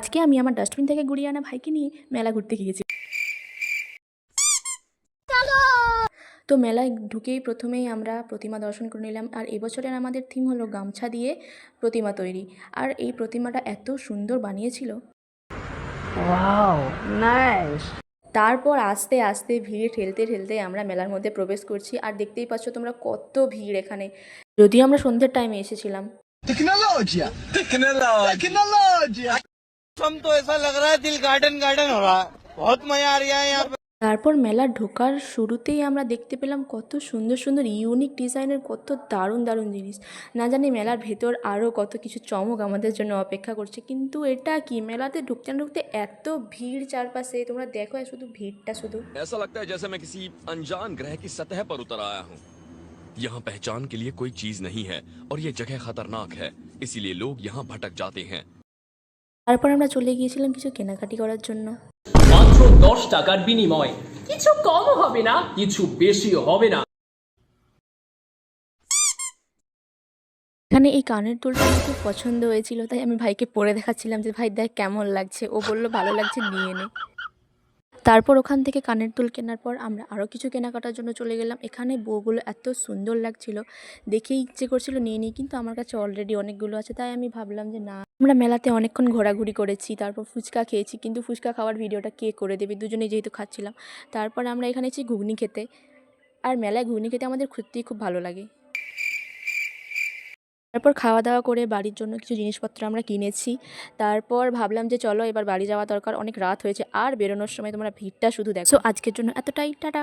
আজকে আমি আমার ডাস্টবিন থেকে গুড়িয়ে আনা ভাইকে নিয়ে মেলা ঘুরতে গিয়েছি। তো মেলায় ঢুকেই প্রথমেই আমরা প্রতিমা দর্শন করে নিলাম। আর এবছরের আমাদের থিম হলো গামছা দিয়ে প্রতিমা তৈরি। আর এই প্রতিমাটা এত সুন্দর বানিয়েছিল। Wow nice. তারপর আস্তে আস্তে ভিড়ে ঠেলতে ঠেলতে আমরা মেলার মধ্যে প্রবেশ করছি। আর দেখতেই পাচ্ছ তোমরা কত ভিড় এখানে, যদিও আমরা সন্ধ্যের টাইমে এসেছিলাম। टेक्नोलॉजिया टेक्नोलॉजिया हम तो ऐसा लग रहा है दिल गार्डन गार्डन हो रहा है। बहुत मजा आ रहा है यहाँ पे। তারপর মেলা ঢোকার শুরুতেই আমরা দেখতে পেলাম কত সুন্দর সুন্দর ইউনিক ডিজাইনের কত দারুণ দারুণ জিনিস। না জানি মেলার ভেতর আরও কত কিছু চমক আমাদের জন্য অপেক্ষা করছে। কিন্তু এটা কি, মেলাতে ঢুকতে না ঢুকতে এত ভিড় চারপাশে, তোমরা দেখো শুধু ভিড়টা শুধু। ऐसा लगता है जैसे मैं किसी अनजान ग्रह की सतह पर उतर आया हूँ। यहाँ पहचान के लिए कोई चीज नहीं है और ये जगह खतरनाक है, इसीलिए लोग यहाँ भटक जाते हैं। তারপর আমরা চলে গিয়েছিলাম কিছু কেনাকাটি করার জন্য। মাত্র 10 টাকার বিনিময়, কিছু কম হবে না, কিছু বেশি হবে না। এখানে এই কানের দুলটা আমার খুব পছন্দ হয়েছিল, তাই আমি ভাইকে পরে দেখাচ্ছিলাম যে ভাই দেখ কেমন লাগছে। ও বলল ভালো লাগছে, নিয়ে নে। তারপর ওখান থেকে কানের দুল কেনার পর আমরা আরও কিছু কেনাকাটার জন্য চলে গেলাম। এখানে বউগুলো এত সুন্দর লাগছিল, দেখেই ইচ্ছে করছিল নিয়ে নিই, কিন্তু আমার কাছে অলরেডি অনেকগুলো আছে, তাই আমি ভাবলাম যে না। আমরা মেলাতে অনেকক্ষণ ঘোরাঘুরি করেছি, তারপর ফুচকা খেয়েছি, কিন্তু ফুচকা খাওয়ার ভিডিওটা কে করে দেবে, দুজনেই যেহেতু খাচ্ছিলাম। তারপর আমরা এখানে এসেছি ঘুগনি খেতে। আর মেলায় ঘুগনি খেতে আমাদের সত্যিই খুব ভালো লাগে। তারপর খাওয়া দাওয়া করে বাড়ির জন্য কিছু জিনিসপত্র আমরা কিনেছি। তারপর ভাবলাম যে চলো এবার বাড়ি যাওয়া দরকার, অনেক রাত হয়েছে। আর বেরোনোর সময় তোমরা ভিড়টা শুধু দেখো। সো আজকের জন্য এতটাই, টাটা।